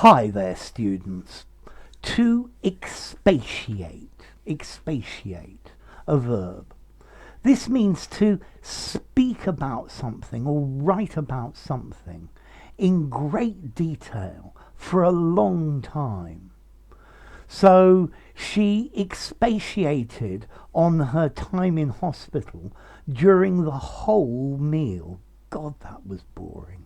Hi there, students. To expatiate, a verb. This means to speak about something or write about something in great detail for a long time. So she expatiated on her time in hospital during the whole meal. God, that was boring.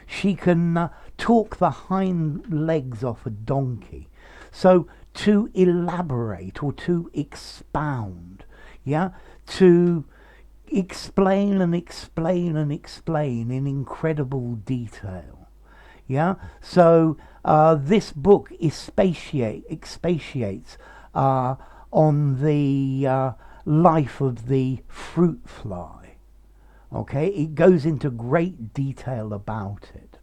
She can talk the hind legs off a donkey. So to elaborate or to expound, yeah, to explain and explain and explain in incredible detail. Yeah, so this book expatiates on the life of the fruit fly. Okay, it goes into great detail about it.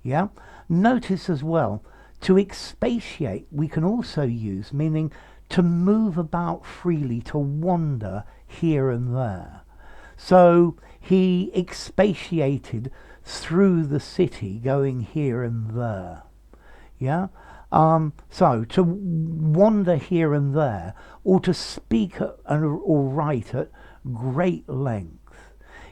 Yeah, notice as well, to expatiate we can also use meaning to move about freely, to wander here and there. So he expatiated through the city, going here and there. Yeah. So to wander here and there, or to speak or write at great length.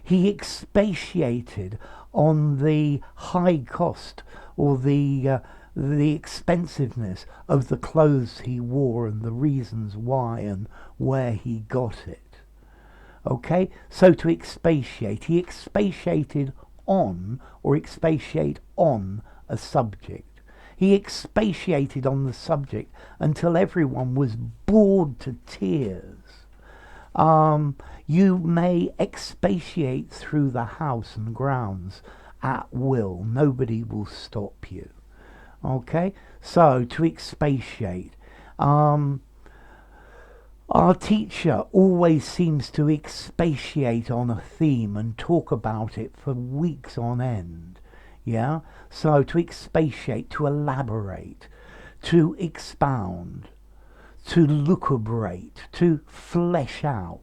He expatiated on the high cost or the expensiveness of the clothes he wore and the reasons why and where he got it. Okay, so to expatiate, he expatiated on or expatiate on a subject. He expatiated on the subject until everyone was bored to tears. You may expatiate through the house and grounds at will. Nobody will stop you. Okay, so to expatiate. Our teacher always seems to expatiate on a theme and talk about it for weeks on end. Yeah, so to expatiate, to elaborate, to expound, to lucubrate, to flesh out.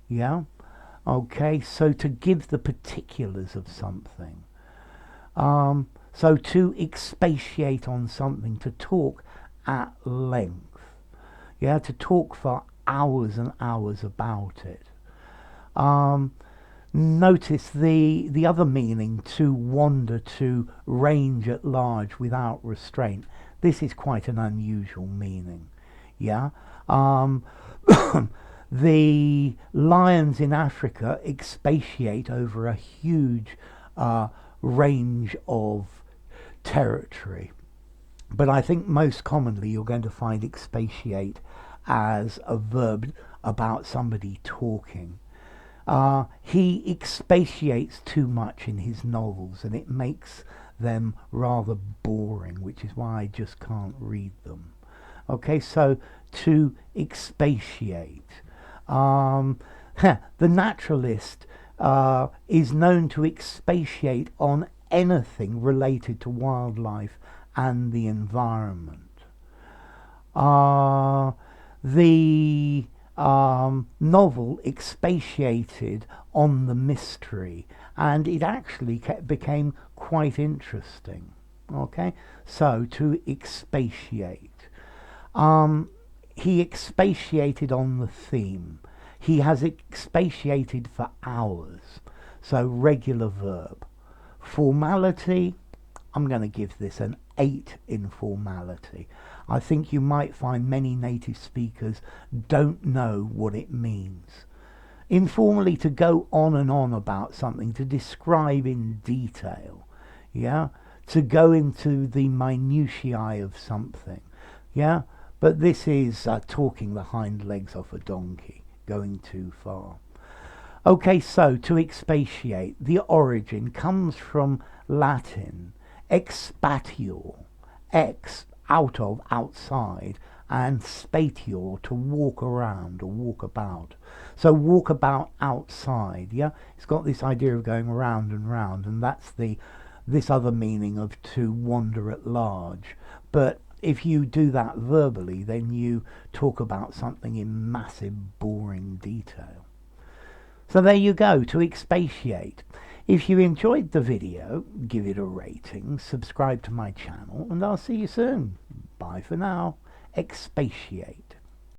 Yeah, okay, so to give the particulars of something. So to expatiate on something, to talk at length. Yeah, to talk for hours and hours about it. Notice the other meaning, to wander, to range at large without restraint. This is quite an unusual meaning. Yeah. The lions in Africa expatiate over a huge range of territory. But I think most commonly you're going to find expatiate as a verb about somebody talking. He expatiates too much in his novels and it makes them rather boring, which is why I just can't read them. Okay, so to expatiate. The naturalist is known to expatiate on anything related to wildlife and the environment. The novel expatiated on the mystery and it actually became quite interesting. Okay, so to expatiate. He expatiated on the theme. He has expatiated for hours. So regular verb. Formality, I'm going to give this an 8 in formality. I think you might find many native speakers don't know what it means. Informally, to go on and on about something, to describe in detail. Yeah, to go into the minutiae of something. Yeah, but this is talking the hind legs off a donkey, going too far. Okay, so to expatiate, the origin comes from Latin expatior, ex, out of, outside, and spatior, to walk around or walk about. So walk about outside, yeah? It's got this idea of going round and round, and that's this other meaning of to wander at large. But if you do that verbally, then you talk about something in massive, boring detail. So there you go, to expatiate. If you enjoyed the video, give it a rating, subscribe to my channel, and I'll see you soon. Bye for now. Expatiate.